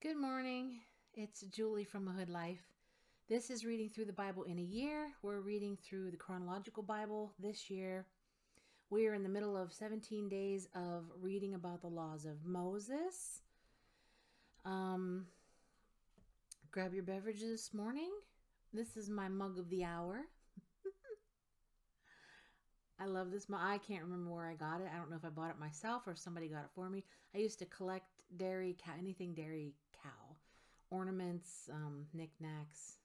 Good morning. It's Julie from A Hood Life. This is reading through the Bible in a year. We're reading through the Chronological Bible this year. We are in the middle of 17 days of reading about the laws of Moses. Grab your beverages this morning. This is my mug of the hour. I love this mug. I can't remember where I got it. I don't know if I bought it myself or somebody got it for me. I used to collect dairy cow, anything dairy cow, ornaments, knickknacks,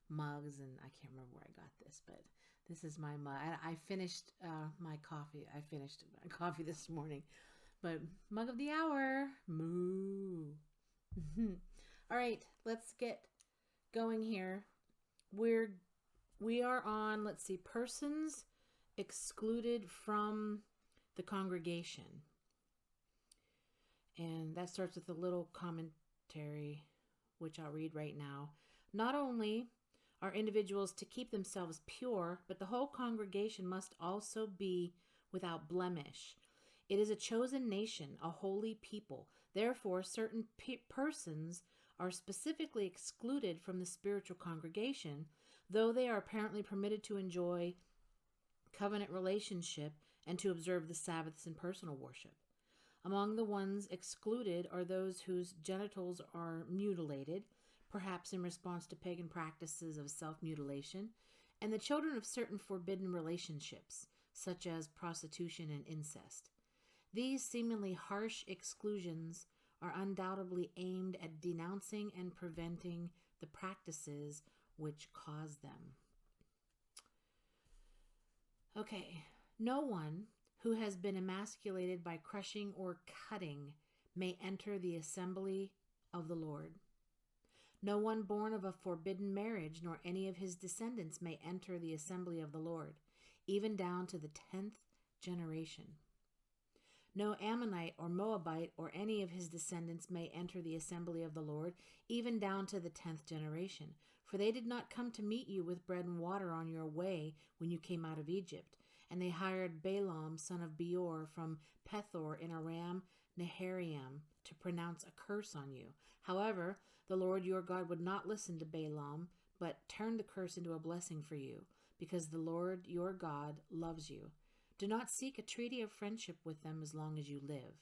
mugs, and I can't remember where I got this, but this is my mug. I finished my coffee. I finished my coffee this morning, but mug of the hour. Moo. All right, let's get going here. We are on, let's see, persons excluded from the congregation. And that starts with a little commentary, which I'll read right now. Not only are individuals to keep themselves pure, but the whole congregation must also be without blemish. It is a chosen nation, a holy people. Therefore, certain persons are specifically excluded from the spiritual congregation, though they are apparently permitted to enjoy covenant relationship and to observe the Sabbaths and personal worship. Among the ones excluded are those whose genitals are mutilated, perhaps in response to pagan practices of self-mutilation, and the children of certain forbidden relationships, such as prostitution and incest. These seemingly harsh exclusions are undoubtedly aimed at denouncing and preventing the practices which cause them. Okay, no one who has been emasculated by crushing or cutting may enter the assembly of the Lord. No one born of a forbidden marriage nor any of his descendants may enter the assembly of the Lord, even down to the 10th generation. No Ammonite or Moabite or any of his descendants may enter the assembly of the Lord, even down to the 10th generation. For they did not come to meet you with bread and water on your way when you came out of Egypt. And they hired Balaam, son of Beor, from Pethor in Aram Naharaim, to pronounce a curse on you. However, the Lord your God would not listen to Balaam, but turned the curse into a blessing for you, because the Lord your God loves you. Do not seek a treaty of friendship with them as long as you live.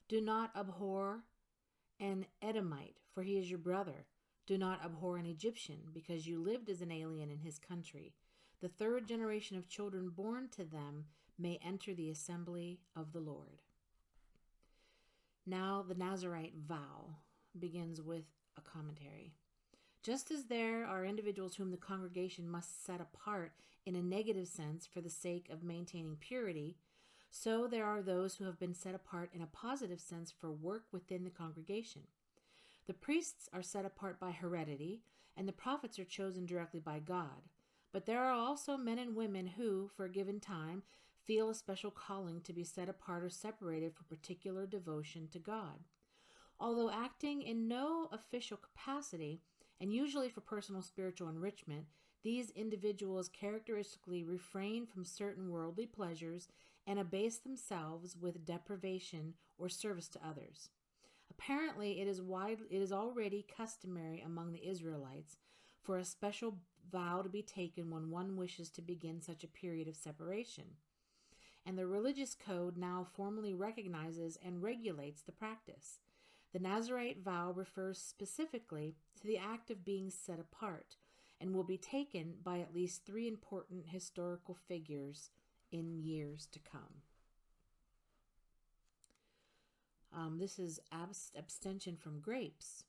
Do not abhor an Edomite, for he is your brother. Do not abhor an Egyptian, because you lived as an alien in his country. The 3rd generation of children born to them may enter the assembly of the Lord. Now the Nazirite vow begins with a commentary. Just as there are individuals whom the congregation must set apart in a negative sense for the sake of maintaining purity, so there are those who have been set apart in a positive sense for work within the congregation. The priests are set apart by heredity, and the prophets are chosen directly by God. But there are also men and women who, for a given time, feel a special calling to be set apart or separated for particular devotion to God. Although acting in no official capacity, and usually for personal spiritual enrichment, these individuals characteristically refrain from certain worldly pleasures and abase themselves with deprivation or service to others. Apparently, it is already customary among the Israelites for a special vow to be taken when one wishes to begin such a period of separation. And the religious code now formally recognizes and regulates the practice. The Nazirite vow refers specifically to the act of being set apart and will be taken by at least 3 important historical figures in years to come. This is abstention from grapes.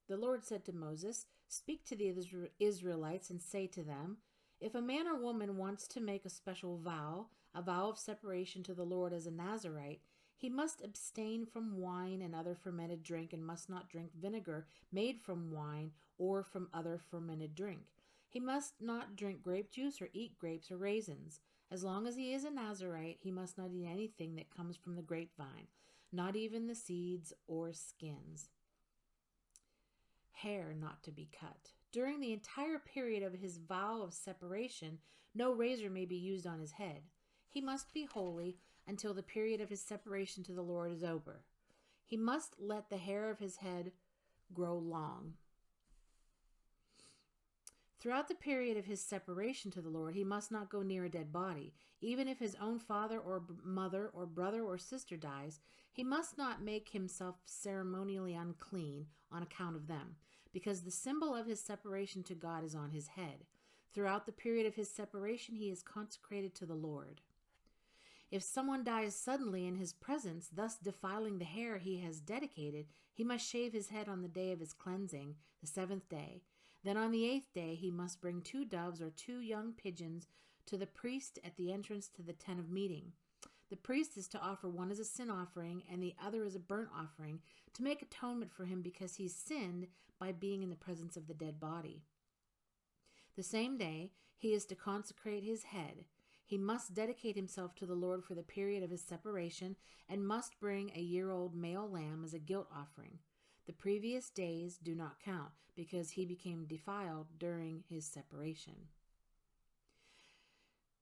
The Lord said to Moses, "Speak to the Israelites and say to them, if a man or woman wants to make a special vow, a vow of separation to the Lord as a Nazirite, he must abstain from wine and other fermented drink and must not drink vinegar made from wine or from other fermented drink. He must not drink grape juice or eat grapes or raisins. As long as he is a Nazirite, he must not eat anything that comes from the grapevine, not even the seeds or skins. Hair not to be cut. During the entire period of his vow of separation, no razor may be used on his head. He must be holy until the period of his separation to the Lord is over. He must let the hair of his head grow long. Throughout the period of his separation to the Lord, he must not go near a dead body. Even if his own father or mother or brother or sister dies, he must not make himself ceremonially unclean on account of them, because the symbol of his separation to God is on his head. Throughout the period of his separation, he is consecrated to the Lord. If someone dies suddenly in his presence, thus defiling the hair he has dedicated, he must shave his head on the day of his cleansing, the 7th day. Then on the 8th day he must bring 2 doves or 2 young pigeons to the priest at the entrance to the tent of meeting. The priest is to offer one as a sin offering and the other as a burnt offering to make atonement for him because he sinned by being in the presence of the dead body. The same day he is to consecrate his head. He must dedicate himself to the Lord for the period of his separation and must bring a year-old male lamb as a guilt offering. The previous days do not count because he became defiled during his separation.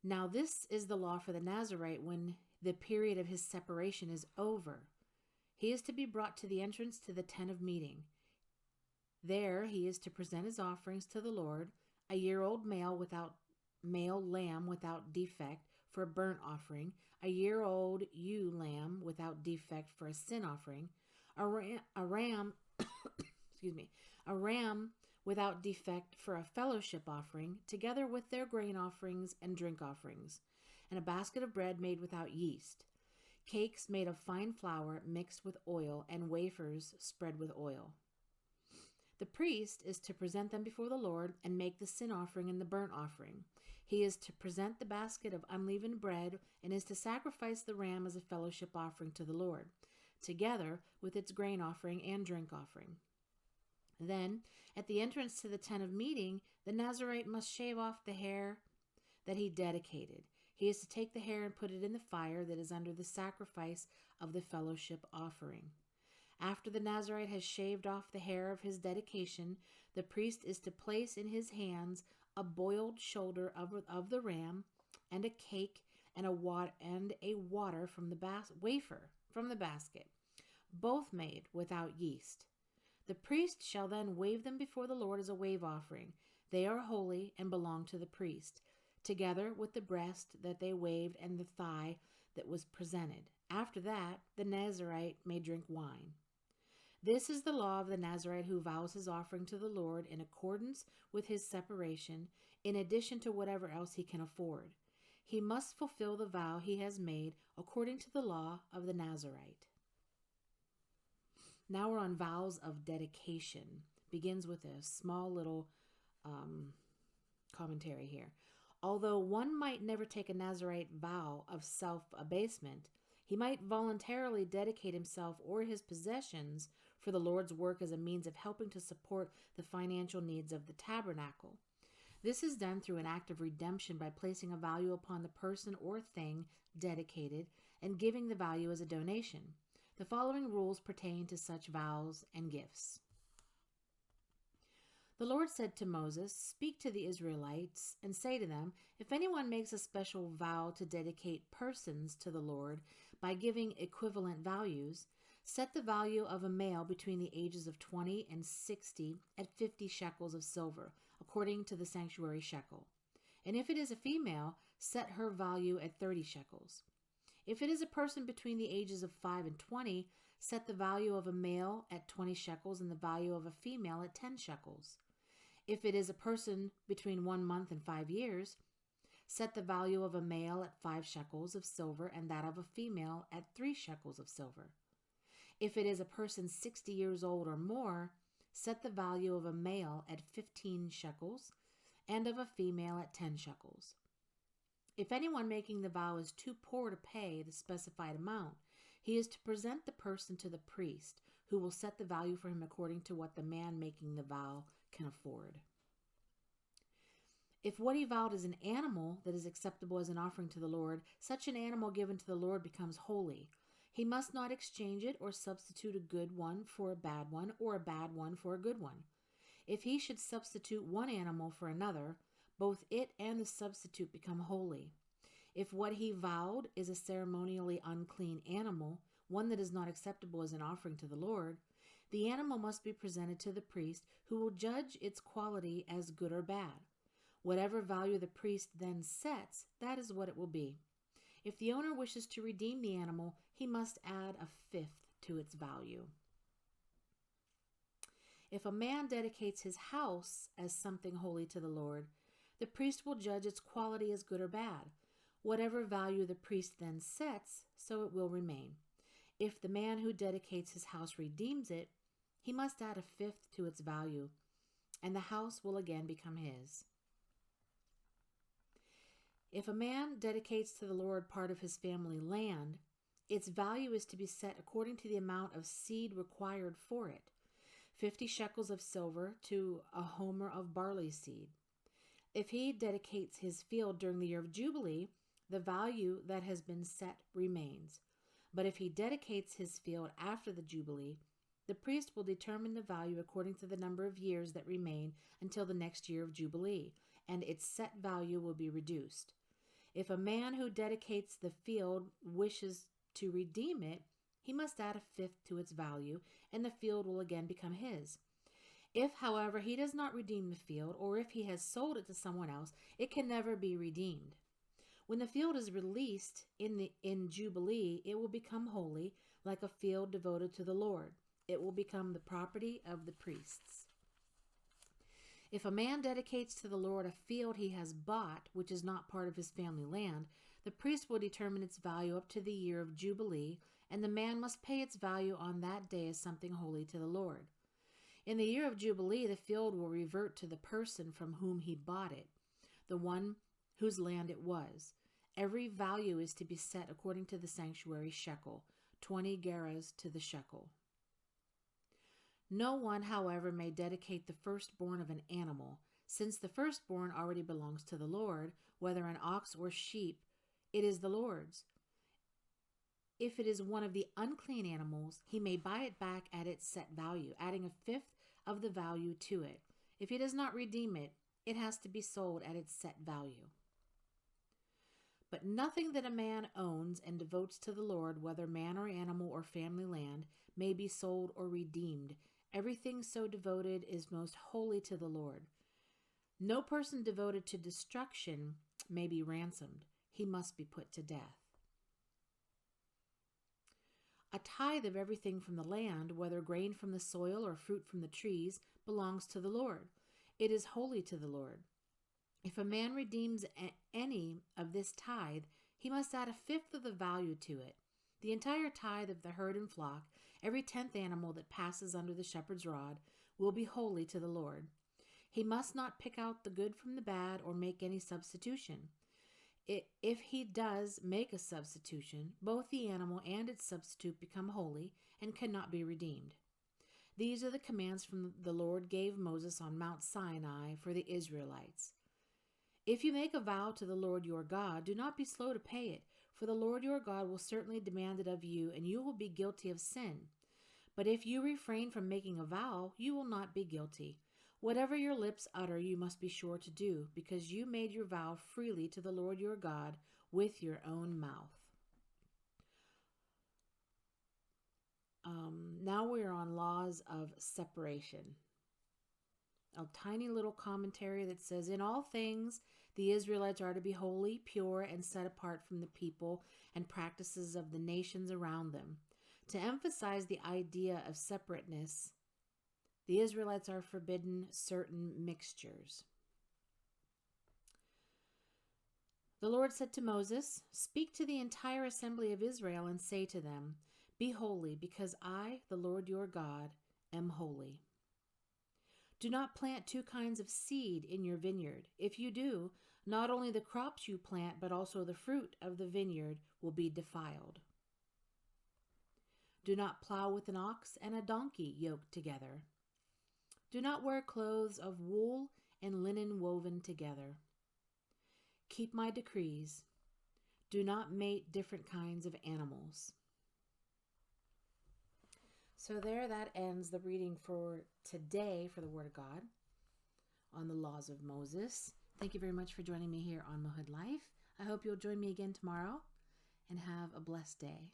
Now this is the law for the Nazirite when the period of his separation is over. He is to be brought to the entrance to the tent of meeting. There he is to present his offerings to the Lord, a year-old male lamb without defect for a burnt offering, a year-old ewe lamb without defect for a sin offering, a ram a ram without defect for a fellowship offering, together with their grain offerings and drink offerings, and a basket of bread made without yeast, cakes made of fine flour mixed with oil, and wafers spread with oil. The priest is to present them before the Lord and make the sin offering and the burnt offering. He is to present the basket of unleavened bread and is to sacrifice the ram as a fellowship offering to the Lord, together with its grain offering and drink offering. Then, at the entrance to the tent of meeting, the Nazirite must shave off the hair that he dedicated. He is to take the hair and put it in the fire that is under the sacrifice of the fellowship offering. After the Nazirite has shaved off the hair of his dedication, the priest is to place in his hands a boiled shoulder of the ram and a cake and a water from the wafer from the basket, both made without yeast. The priest shall then wave them before the Lord as a wave offering. They are holy and belong to the priest, together with the breast that they waved and the thigh that was presented. After that, the Nazirite may drink wine. This is the law of the Nazirite who vows his offering to the Lord in accordance with his separation, in addition to whatever else he can afford. He must fulfill the vow he has made according to the law of the Nazirite. Now we're on vows of dedication. Begins with a small little commentary here. Although one might never take a Nazirite vow of self-abasement, he might voluntarily dedicate himself or his possessions for the Lord's work as a means of helping to support the financial needs of the tabernacle. This is done through an act of redemption by placing a value upon the person or thing dedicated and giving the value as a donation. The following rules pertain to such vows and gifts. The Lord said to Moses, "Speak to the Israelites and say to them, if anyone makes a special vow to dedicate persons to the Lord by giving equivalent values, set the value of a male between the ages of 20 and 60 at 50 shekels of silver, according to the sanctuary shekel. And if it is a female, set her value at 30 shekels. If it is a person between the ages of 5 and 20, set the value of a male at 20 shekels and the value of a female at 10 shekels. If it is a person between 1 month and 5 years, set the value of a male at 5 shekels of silver and that of a female at 3 shekels of silver. If it is a person 60 years old or more, set the value of a male at 15 shekels and of a female at 10 shekels. If anyone making the vow is too poor to pay the specified amount, he is to present the person to the priest, who will set the value for him according to what the man making the vow can afford. If what he vowed is an animal that is acceptable as an offering to the Lord, such an animal given to the Lord becomes holy. He must not exchange it or substitute a good one for a bad one or a bad one for a good one. If he should substitute one animal for another, both it and the substitute become holy. If what he vowed is a ceremonially unclean animal, one that is not acceptable as an offering to the Lord, the animal must be presented to the priest, who will judge its quality as good or bad. Whatever value the priest then sets, that is what it will be. If the owner wishes to redeem the animal, he must add a fifth to its value. If a man dedicates his house as something holy to the Lord, the priest will judge its quality as good or bad. Whatever value the priest then sets, so it will remain. If the man who dedicates his house redeems it, he must add a fifth to its value, and the house will again become his. If a man dedicates to the Lord part of his family land, its value is to be set according to the amount of seed required for it, 50 shekels of silver to a homer of barley seed. If he dedicates his field during the year of Jubilee, the value that has been set remains. But if he dedicates his field after the Jubilee, the priest will determine the value according to the number of years that remain until the next year of Jubilee, and its set value will be reduced. If a man who dedicates the field wishes to redeem it, he must add a fifth to its value, and the field will again become his. If, however, he does not redeem the field, or if he has sold it to someone else, it can never be redeemed. When the field is released in Jubilee, it will become holy, like a field devoted to the Lord. It will become the property of the priests. If a man dedicates to the Lord a field he has bought, which is not part of his family land, the priest will determine its value up to the year of Jubilee, and the man must pay its value on that day as something holy to the Lord. In the year of Jubilee, the field will revert to the person from whom he bought it, the one whose land it was. Every value is to be set according to the sanctuary shekel, 20 gerahs to the shekel. No one, however, may dedicate the firstborn of an animal, since the firstborn already belongs to the Lord, whether an ox or sheep, it is the Lord's. If it is one of the unclean animals, he may buy it back at its set value, adding a fifth of the value to it. If he does not redeem it, it has to be sold at its set value. But nothing that a man owns and devotes to the Lord, whether man or animal or family land, may be sold or redeemed. Everything so devoted is most holy to the Lord. No person devoted to destruction may be ransomed. He must be put to death. A tithe of everything from the land, whether grain from the soil or fruit from the trees, belongs to the Lord. It is holy to the Lord. If a man redeems any of this tithe, he must add a fifth of the value to it. The entire tithe of the herd and flock, every 10th animal that passes under the shepherd's rod, will be holy to the Lord. He must not pick out the good from the bad or make any substitution. If he does make a substitution, both the animal and its substitute become holy and cannot be redeemed. These are the commands from the Lord gave Moses on Mount Sinai for the Israelites. If you make a vow to the Lord your God, do not be slow to pay it, for the Lord your God will certainly demand it of you, and you will be guilty of sin. But if you refrain from making a vow, you will not be guilty. Whatever your lips utter, you must be sure to do, because you made your vow freely to the Lord your God with your own mouth. Now we are on laws of separation. A tiny little commentary that says, in all things, the Israelites are to be holy, pure, and set apart from the people and practices of the nations around them. To emphasize the idea of separateness, the Israelites are forbidden certain mixtures. The Lord said to Moses, "Speak to the entire assembly of Israel and say to them, 'Be holy, because I, the Lord your God, am holy.' Do not plant two kinds of seed in your vineyard. If you do, not only the crops you plant, but also the fruit of the vineyard will be defiled. Do not plow with an ox and a donkey yoked together. Do not wear clothes of wool and linen woven together. Keep my decrees. Do not mate different kinds of animals." So that ends the reading for today for the Word of God on the laws of Moses. Thank you very much for joining me here on Mohood Life. I hope you'll join me again tomorrow and have a blessed day.